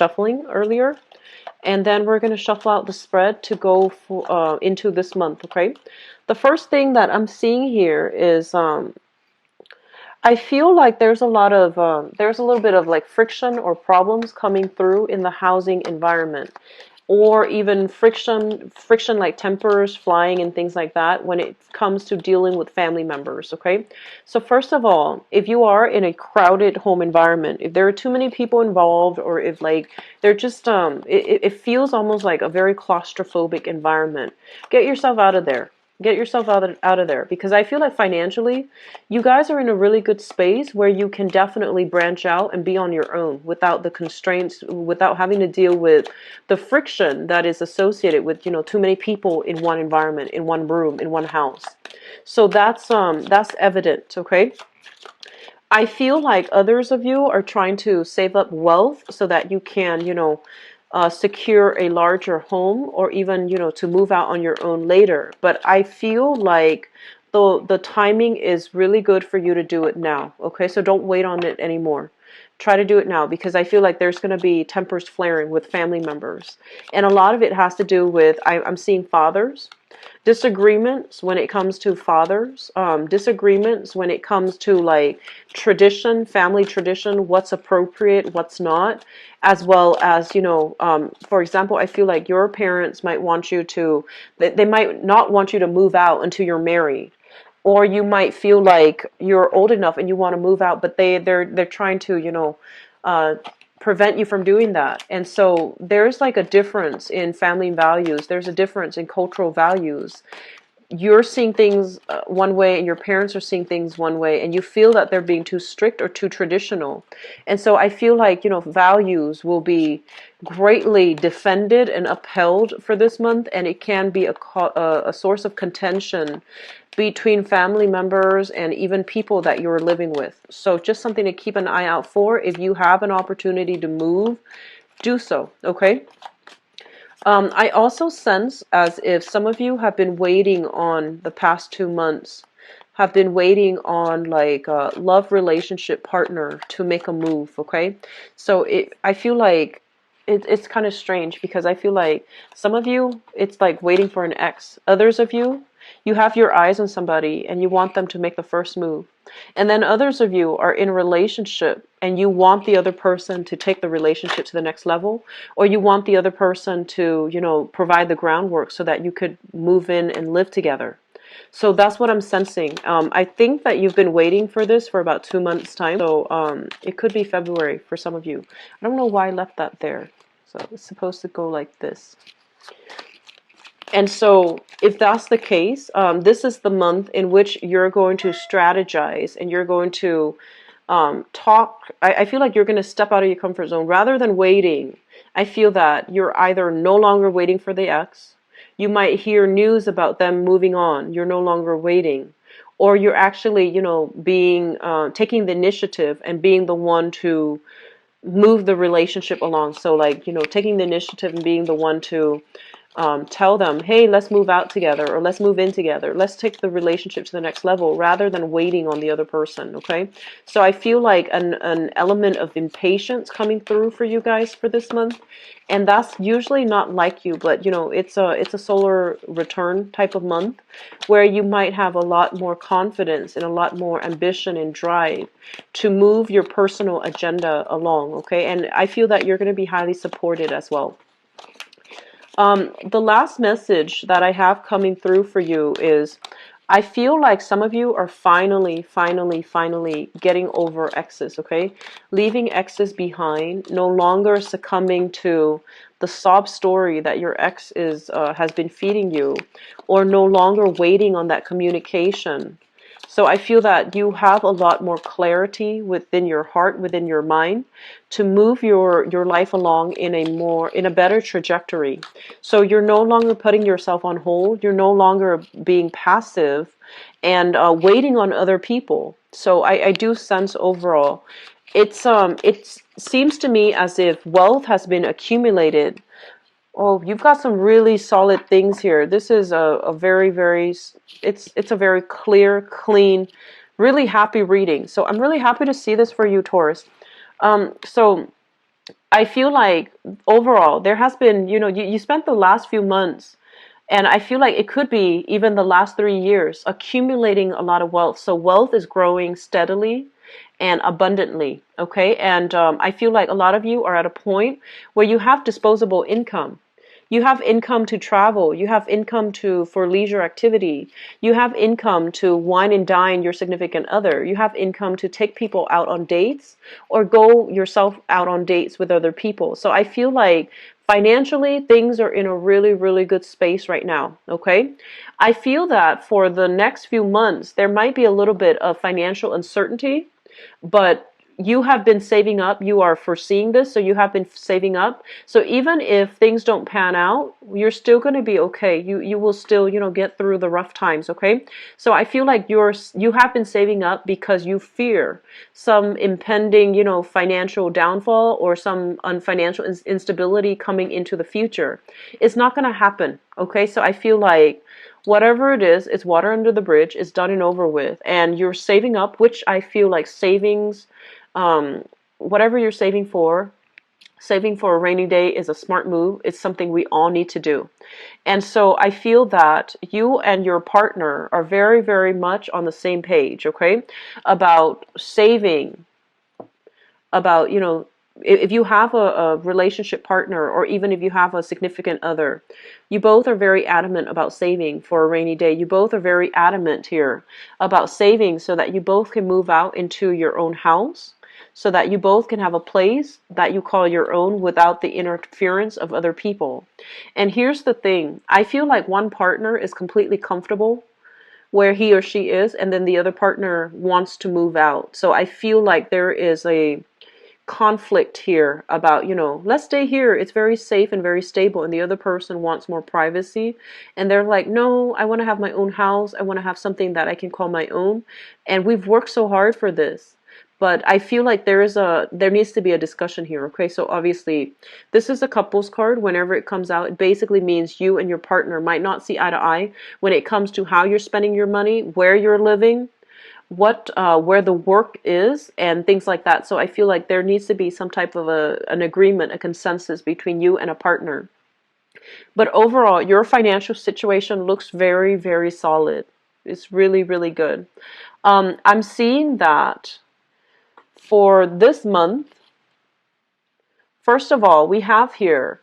shuffling earlier. And then we're going to shuffle out the spread to go for, into this month, okay? The first thing that I'm seeing here is I feel like there's a lot of there's a little bit of like friction or problems coming through in the housing environment, or even friction like tempers flying and things like that when it comes to dealing with family members. Okay, so first of all, if you are in a crowded home environment, if there are too many people involved, or if like they're just it feels almost like a very claustrophobic environment, get yourself out of there. Get yourself out of there, because I feel like financially, you guys are in a really good space where you can definitely branch out and be on your own without the constraints, without having to deal with the friction that is associated with, you know, too many people in one environment, in one room, in one house. So that's evident, okay? I feel like others of you are trying to save up wealth so that you can, you know, secure a larger home, or even, you know, to move out on your own later. But I feel like the timing is really good for you to do it now. Okay, so don't wait on it anymore. Try to do it now, because I feel like there's going to be tempers flaring with family members, and a lot of it has to do with I'm seeing fathers. Disagreements when it comes to fathers, disagreements when it comes to like tradition, family tradition, what's appropriate, what's not, as well as, you know, for example, I feel like your parents might want you to, they might not want you to move out until you're married. Or you might feel like you're old enough and you want to move out, but they're trying to, you know, uh, prevent you from doing that. And so there's like a difference in family values. There's a difference in cultural values. You're seeing things one way, and your parents are seeing things one way, and you feel that they're being too strict or too traditional. And so I feel like, you know, values will be greatly defended and upheld for this month, and it can be a source of contention between family members and even people that you're living with. So just something to keep an eye out for. If you have an opportunity to move, do so, okay? I also sense as if some of you have been waiting on the past 2 months, have been waiting on like a love relationship partner to make a move, okay? So I feel like it's kind of strange, because I feel like some of you, it's like waiting for an ex. Others of you, you have your eyes on somebody and you want them to make the first move. And then others of you are in a relationship and you want the other person to take the relationship to the next level, or you want the other person to, you know, provide the groundwork so that you could move in and live together. So that's what I'm sensing. I think that you've been waiting for this for about 2 months' time. So it could be February for some of you. I don't know why I left that there. So it's supposed to go like this. And so if that's the case, this is the month in which you're going to strategize and you're going to talk. I feel like you're going to step out of your comfort zone rather than waiting. I feel that you're either no longer waiting for the ex. You might hear news about them moving on. You're no longer waiting. Or you're actually, you know, being taking the initiative and being the one to move the relationship along. So like, you know, taking the initiative and being the one to tell them, hey, let's move out together, or let's move in together. Let's take the relationship to the next level rather than waiting on the other person, okay? So I feel like an element of impatience coming through for you guys for this month. And that's usually not like you, but you know, it's a solar return type of month where you might have a lot more confidence and a lot more ambition and drive to move your personal agenda along, okay? And I feel that you're going to be highly supported as well. The last message that I have coming through for you is I feel like some of you are finally getting over exes, okay? Leaving exes behind, no longer succumbing to the sob story that your ex has been feeding you, or no longer waiting on that communication. So I feel that you have a lot more clarity within your heart, within your mind, to move your life along in a better trajectory. So you're no longer putting yourself on hold. You're no longer being passive and waiting on other people. So I do sense overall, it seems to me as if wealth has been accumulated. Oh, you've got some really solid things here. This is a very, it's a very clear, clean, really happy reading. So I'm really happy to see this for you, Taurus. So I feel like overall there has been, you spent the last few months, and I feel like it could be even the last 3 years, accumulating a lot of wealth. So wealth is growing steadily and abundantly, okay? And I feel like a lot of you are at a point where you have disposable income. You have income to travel. You have income for leisure activity. You have income to wine and dine your significant other. You have income to take people out on dates or go yourself out on dates with other people. So I feel like financially, things are in a really, really good space right now, okay? I feel that for the next few months, there might be a little bit of financial uncertainty, but you have been saving up. You are foreseeing this, so you have been saving up. So even if things don't pan out, you're still going to be okay. You will still, get through the rough times, okay? So I feel like you have been saving up because you fear some impending, financial downfall or some financial instability coming into the future. It's not going to happen, okay? So I feel like whatever it is, it's water under the bridge, it's done and over with, and you're saving up, which I feel like savings, whatever you're saving for a rainy day is a smart move. It's something we all need to do. And so I feel that you and your partner are very, very much on the same page, okay, about saving, about, if you have a relationship partner, or even if you have a significant other, you both are very adamant about saving for a rainy day. You both are very adamant here about saving so that you both can move out into your own house, so that you both can have a place that you call your own without the interference of other people. And here's the thing. I feel like one partner is completely comfortable where he or she is, and then the other partner wants to move out. So I feel like there is a conflict here about, let's stay here. It's very safe and very stable. And the other person wants more privacy. And they're like, no, I want to have my own house. I want to have something that I can call my own. And we've worked so hard for this. But I feel like there needs to be a discussion here, okay? So obviously, this is a couples card. Whenever it comes out, it basically means you and your partner might not see eye to eye when it comes to how you're spending your money, where you're living, where the work is, and things like that. So I feel like there needs to be some type of an agreement, a consensus between you and a partner. But overall, your financial situation looks very, very solid. It's really, really good. I'm seeing that for this month, first of all, we have here,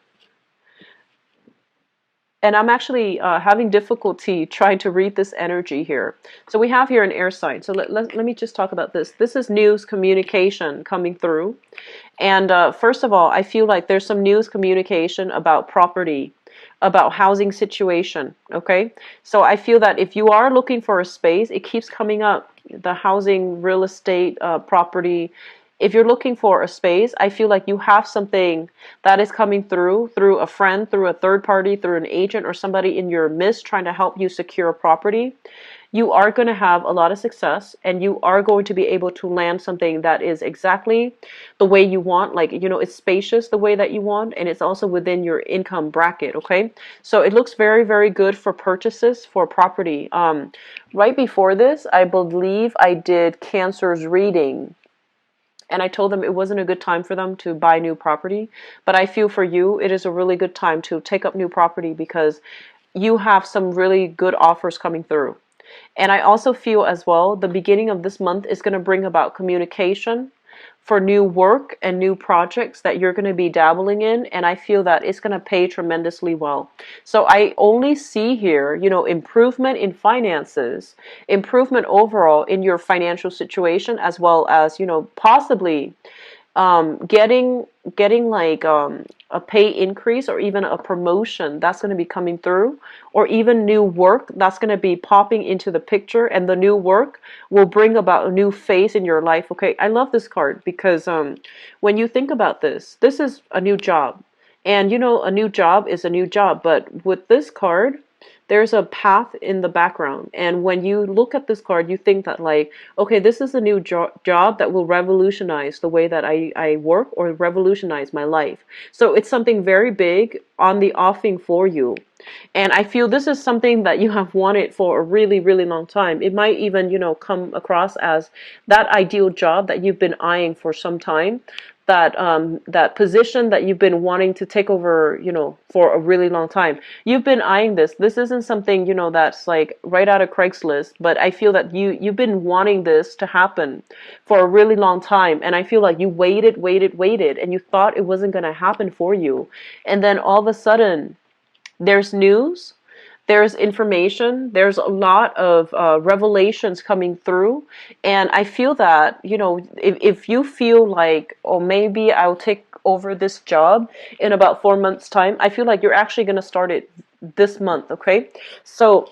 and I'm actually having difficulty trying to read this energy here. So we have here an air sign. So let me just talk about this. This is news communication coming through. And first of all, I feel like there's some news communication about property, about housing situation, okay? So I feel that if you are looking for a space, it keeps coming up, the housing, real estate, property. If you're looking for a space, I feel like you have something that is coming through a friend, through a third party, through an agent, or somebody in your midst trying to help you secure a property. You are going to have a lot of success, and you are going to be able to land something that is exactly the way you want. Like, it's spacious the way that you want, and it's also within your income bracket, okay? So it looks very, very good for purchases for property. Right before this, I believe I did Cancer's reading, and I told them it wasn't a good time for them to buy new property. But I feel for you, it is a really good time to take up new property because you have some really good offers coming through. And I also feel as well, the beginning of this month is going to bring about communication for new work and new projects that you're going to be dabbling in. And I feel that it's going to pay tremendously well. So I only see here, improvement in finances, improvement overall in your financial situation, as well as, possibly getting like a pay increase or even a promotion that's going to be coming through, or even new work that's going to be popping into the picture, and the new work will bring about a new phase in your life. Okay, I love this card because when you think about this is a new job, and a new job is a new job, but with this card, there's a path in the background. And when you look at this card, you think that like, okay, this is a new job that will revolutionize the way that I work, or revolutionize my life. So it's something very big on the offing for you. And I feel this is something that you have wanted for a really, really long time. It might even, come across as that ideal job that you've been eyeing for some time. that position that you've been wanting to take over, for a really long time. You've been eyeing this. This isn't something, that's like right out of Craigslist, but I feel that you've been wanting this to happen for a really long time. And I feel like you waited, and you thought it wasn't going to happen for you. And then all of a sudden, there's news, there's information, there's a lot of revelations coming through. And I feel that, if you feel like, oh, maybe I'll take over this job in about 4 months' time, I feel like you're actually going to start it this month, okay? So,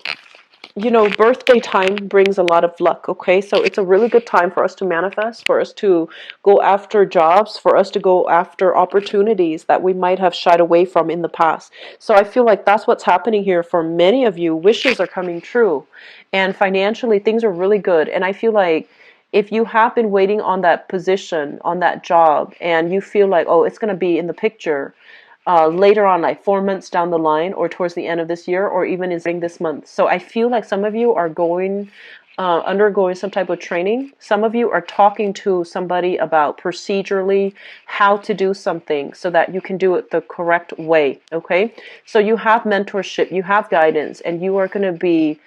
birthday time brings a lot of luck, okay? So it's a really good time for us to manifest, for us to go after jobs, for us to go after opportunities that we might have shied away from in the past. So I feel like that's what's happening here for many of you. Wishes are coming true. And financially, things are really good. And I feel like if you have been waiting on that position, on that job, and you feel like, oh, it's going to be in the picture, later on, like 4 months down the line, or towards the end of this year, or even in this month. So I feel like some of you are undergoing some type of training. Some of you are talking to somebody about procedurally how to do something so that you can do it the correct way, okay? So you have mentorship, you have guidance, and you are going to be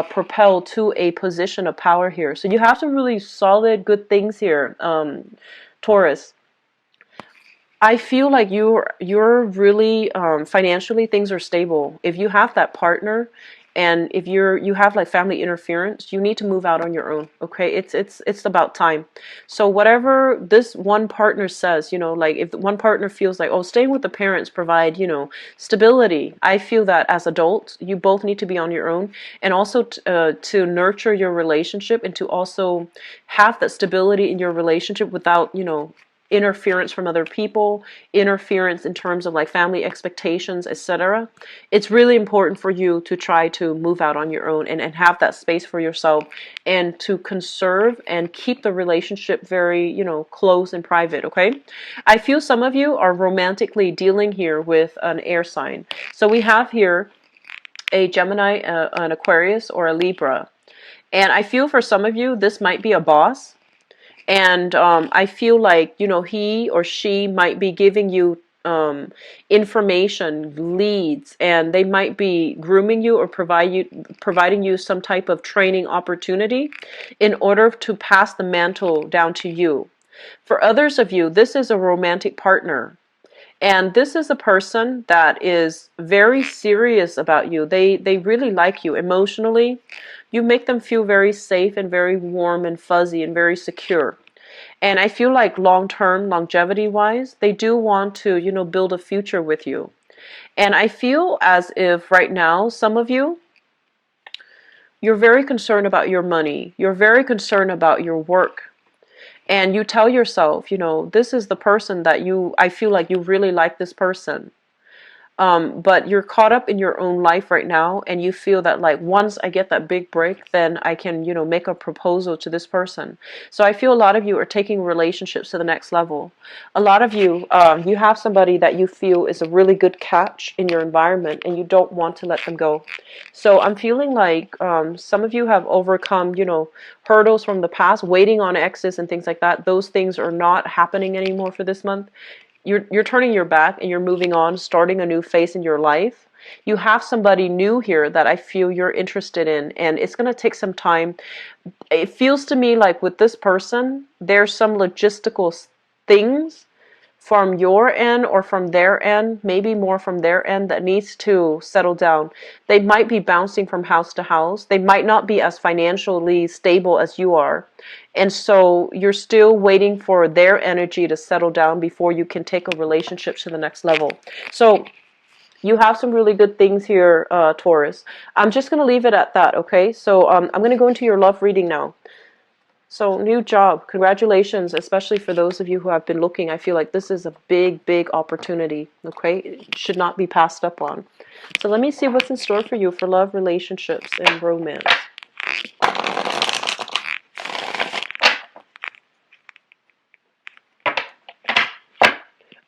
propelled to a position of power here. So you have some really solid, good things here, Taurus. I feel like you're really financially, things are stable. If you have that partner, and if you have like family interference, you need to move out on your own. Okay, it's about time. So whatever this one partner says, like if one partner feels like, oh, staying with the parents provide stability. I feel that as adults, you both need to be on your own, and also to nurture your relationship, and to also have that stability in your relationship without interference from other people, interference in terms of like family expectations, etc. It's really important for you to try to move out on your own, and have that space for yourself, and to conserve and keep the relationship very, close and private, okay? I feel some of you are romantically dealing here with an air sign. So we have here a Gemini, an Aquarius, or a Libra. And I feel for some of you, this might be a boss. And I feel like, he or she might be giving you information, leads, and they might be grooming you, or providing you some type of training opportunity in order to pass the mantle down to you. For others of you, this is a romantic partner. And this is a person that is very serious about you. They really like you emotionally. You make them feel very safe and very warm and fuzzy and very secure. And I feel like long-term, longevity-wise, they do want to, build a future with you. And I feel as if right now, some of you, you're very concerned about your money. You're very concerned about your work. And you tell yourself, this is the person that I feel like you really like this person. But you're caught up in your own life right now, and you feel that like once I get that big break, then I can, make a proposal to this person. So I feel a lot of you are taking relationships to the next level. A lot of you, you have somebody that you feel is a really good catch in your environment, and you don't want to let them go. So I'm feeling like some of you have overcome, hurdles from the past, waiting on exes and things like that. Those things are not happening anymore for this month. You're turning your back, and you're moving on, starting a new phase in your life. You have somebody new here that I feel you're interested in, and it's going to take some time. It feels to me like with this person, there's some logistical things from your end or from their end, maybe more from their end, that needs to settle down. They might be bouncing from house to house. They might not be as financially stable as you are. And so you're still waiting for their energy to settle down before you can take a relationship to the next level. So you have some really good things here, Taurus. I'm just going to leave it at that, okay? So I'm going to go into your love reading now. So new job, congratulations, especially for those of you who have been looking. I feel like this is a big, big opportunity, okay? It should not be passed up on. So let me see what's in store for you for love, relationships, and romance.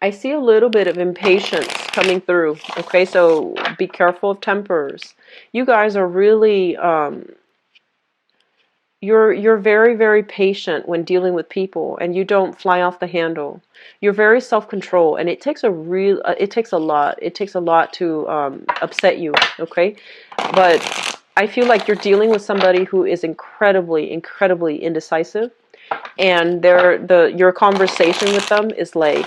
I see a little bit of impatience coming through, okay? So be careful of tempers. You guys are really you're very, very patient when dealing with people, and you don't fly off the handle. You're very self-control, and it takes it takes a lot. It takes a lot to upset you, okay? But I feel like you're dealing with somebody who is incredibly, incredibly indecisive, and your conversation with them is like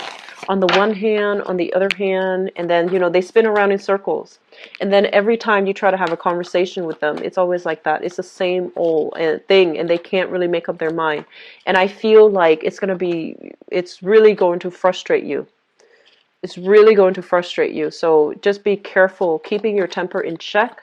on the one hand, on the other hand, and then they spin around in circles, and then every time you try to have a conversation with them, it's always like that. It's the same old thing, and they can't really make up their mind. And I feel like it's really going to frustrate you. It's really going to frustrate you. So just be careful, keeping your temper in check,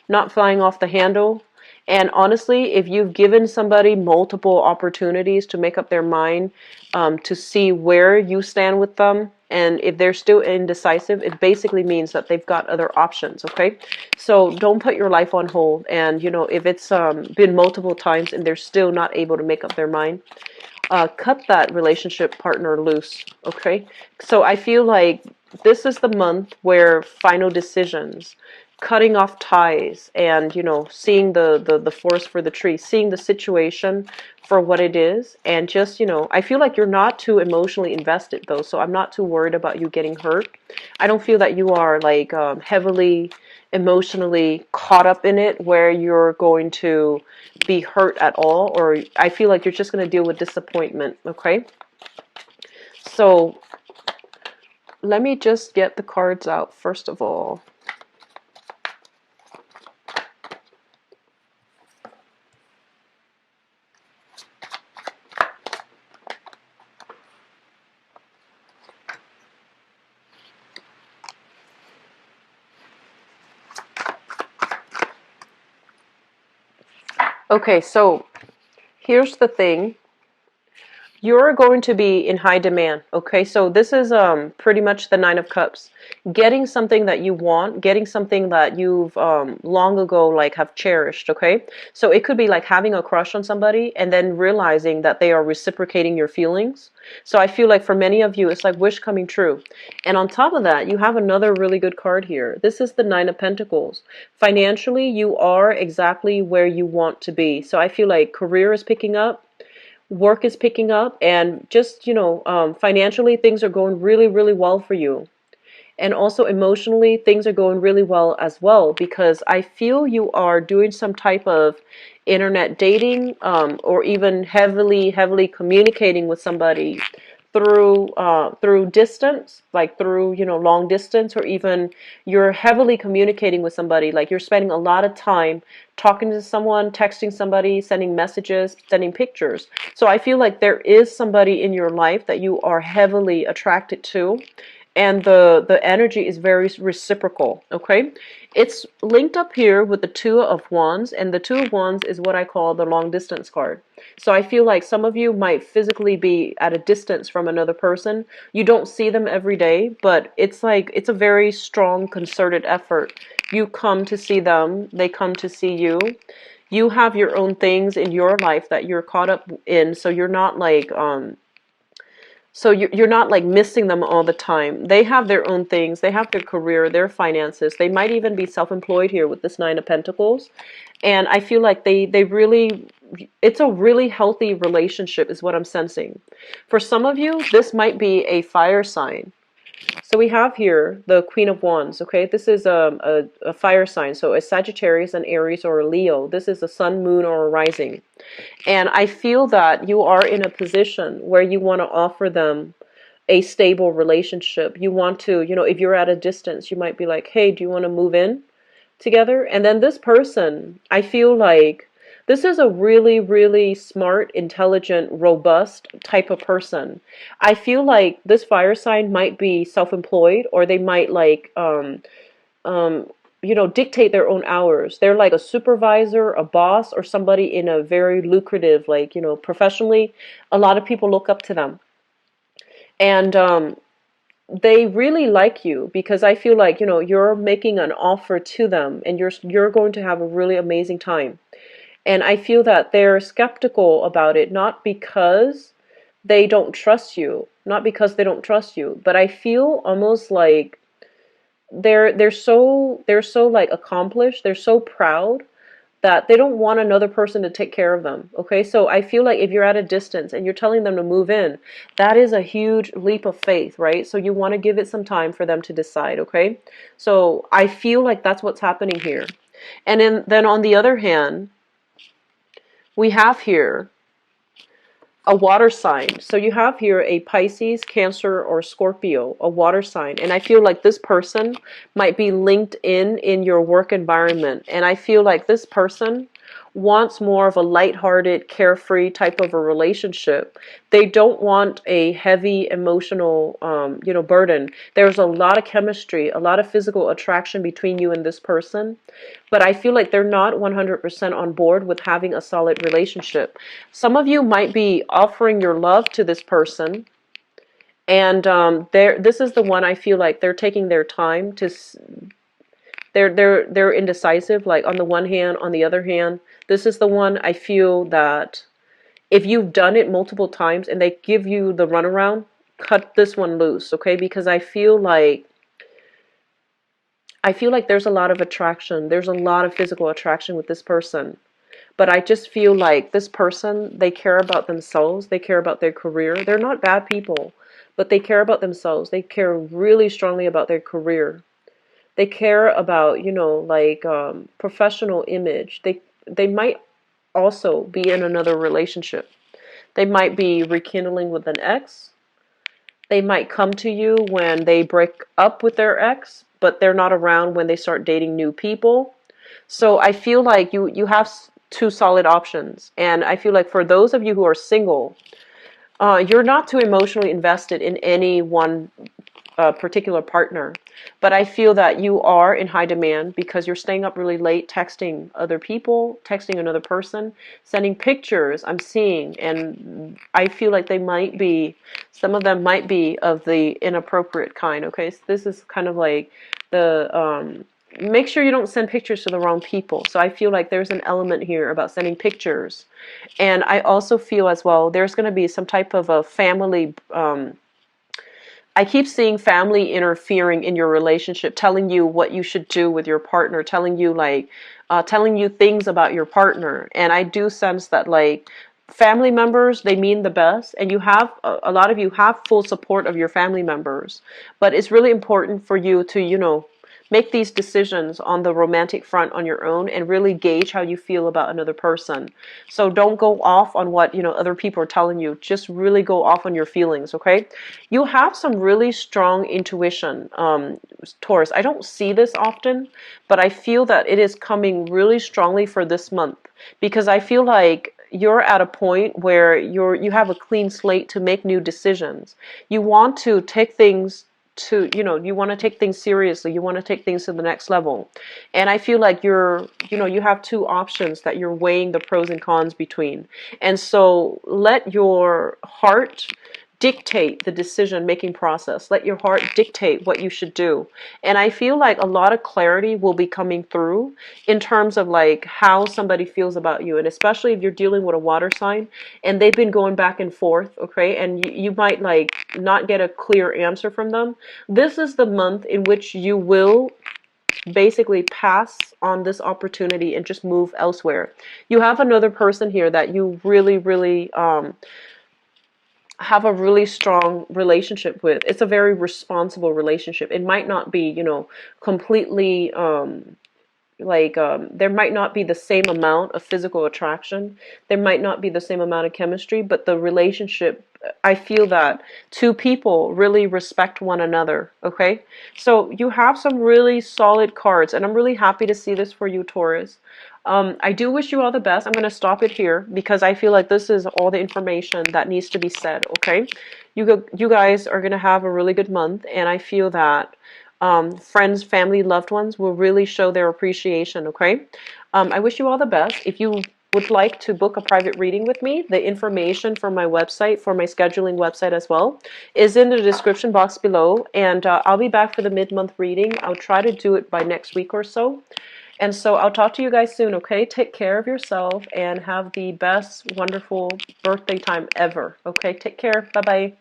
not flying off the handle. And honestly, if you've given somebody multiple opportunities to make up their mind, to see where you stand with them, and if they're still indecisive, it basically means that they've got other options, okay? So don't put your life on hold. And, if it's been multiple times and they're still not able to make up their mind, cut that relationship partner loose, okay? So I feel like this is the month where final decisions, cutting off ties, and seeing the forest for the tree, seeing the situation for what it is, and just I feel like you're not too emotionally invested though, so I'm not too worried about you getting hurt. I don't feel that you are like heavily emotionally caught up in it where you're going to be hurt at all, or I feel like you're just going to deal with disappointment, okay? So let me just get the cards out first of all. Okay, so here's the thing. You're going to be in high demand, okay? So this is pretty much the Nine of Cups. Getting something that you want, getting something that you've long ago like have cherished, okay? So it could be like having a crush on somebody and then realizing that they are reciprocating your feelings. So I feel like for many of you, it's like wish coming true. And on top of that, you have another really good card here. This is the Nine of Pentacles. Financially, you are exactly where you want to be. So I feel like career is picking up. Work is picking up, and just financially things are going really, really well for you. And also emotionally things are going really well as well, because I feel you are doing some type of internet dating, or even heavily communicating with somebody through distance, like through long distance, or even you're heavily communicating with somebody, like you're spending a lot of time talking to someone, texting somebody, sending messages, sending pictures. So I feel like there is somebody in your life that you are heavily attracted to, and the energy is very reciprocal, okay? It's linked up here with the Two of Wands, and the Two of Wands is what I call the long distance card. So I feel like some of you might physically be at a distance from another person. You don't see them every day, but it's like it's a very strong concerted effort. You come to see them, they come to see you. You have your own things in your life that you're caught up in, so you're not like you're not like missing them all the time. They have their own things. They have their career, their finances. They might even be self-employed here with this Nine of Pentacles. And I feel like they really, it's a really healthy relationship is what I'm sensing. For some of you, this might be a fire sign. So we have here the Queen of Wands, okay? This is a fire sign. So a Sagittarius, an Aries, or a Leo. This is a sun, moon, or a rising. And I feel that you are in a position where you want to offer them a stable relationship. You want to, if you're at a distance, you might be like, hey, do you want to move in together? And then this person, I feel like this is a really, really smart, intelligent, robust type of person. I feel like this fire sign might be self-employed, or they might like dictate their own hours. They're like a supervisor, a boss, or somebody in a very lucrative, like, professionally, a lot of people look up to them. And they really like you, because I feel like, you're making an offer to them, and you're going to have a really amazing time. And I feel that they're skeptical about it, not because they don't trust you, but I feel almost like they're so like accomplished, they're so proud that they don't want another person to take care of them. Okay, so I feel like if you're at a distance and you're telling them to move in, that is a huge leap of faith, right? So you want to give it some time for them to decide. Okay, so I feel like that's what's happening here. And then on the other hand, we have here a water sign. So you have here a Pisces, Cancer, or Scorpio, a water sign. And I feel like this person might be linked in your work environment. And I feel like this person wants more of a lighthearted, carefree type of a relationship. They don't want a heavy emotional, burden. There's a lot of chemistry, a lot of physical attraction between you and this person. But I feel like they're not 100% on board with having a solid relationship. Some of you might be offering your love to this person, and this is the one I feel like they're taking their time to. They're indecisive. Like on the one hand, on the other hand, this is the one I feel that if you've done it multiple times and they give you the runaround, cut this one loose, okay? Because I feel like there's a lot of attraction. There's a lot of physical attraction with this person. But I just feel like this person, they care about themselves. They care about their career. They're not bad people, but they care about themselves. They care really strongly about their career. They care about, professional image. They might also be in another relationship. They might be rekindling with an ex. They might come to you when they break up with their ex, but they're not around when they start dating new people. So I feel like you have two solid options. And I feel like for those of you who are single, you're not too emotionally invested in any one particular partner. But I feel that you are in high demand because you're staying up really late, texting other people, texting another person, sending pictures I'm seeing. And I feel like some of them might be of the inappropriate kind. Okay, so this is kind of like make sure you don't send pictures to the wrong people. So I feel like there's an element here about sending pictures. And I also feel as well there's going to be some type of a family. I keep seeing family interfering in your relationship, telling you what you should do with your partner, telling you things about your partner. And I do sense that family members, they mean the best, and a lot of you have full support of your family members. But it's really important for you to, make these decisions on the romantic front on your own and really gauge how you feel about another person. So don't go off on what, other people are telling you. Just really go off on your feelings, okay? You have some really strong intuition, Taurus. I don't see this often, but I feel that it is coming really strongly for this month because I feel like you're at a point where you have a clean slate to make new decisions. You want to take things you want to take things seriously. You want to take things to the next level. And I feel like you have two options that you're weighing the pros and cons between. And so let your heart dictate the decision-making process. Let your heart dictate what you should do. And I feel like a lot of clarity will be coming through in terms of how somebody feels about you. And especially if you're dealing with a water sign and they've been going back and forth, okay, and you might not get a clear answer from them. This is the month in which you will basically pass on this opportunity and just move elsewhere. You have another person here that you really, really have a really strong relationship with. It's a very responsible relationship. It might not be, completely there might not be the same amount of physical attraction. There might not be the same amount of chemistry, but the relationship, I feel that two people really respect one another, okay? So you have some really solid cards, and I'm really happy to see this for you, Taurus. I do wish you all the best. I'm going to stop it here because I feel like this is all the information that needs to be said, okay? You guys are going to have a really good month, and I feel that friends, family, loved ones will really show their appreciation, okay? I wish you all the best. If you would like to book a private reading with me, the information for my website, for my scheduling website as well, is in the description box below. And I'll be back for the mid-month reading. I'll try to do it by next week or so. And so I'll talk to you guys soon, okay? Take care of yourself and have the best, wonderful birthday time ever, okay? Take care. Bye-bye.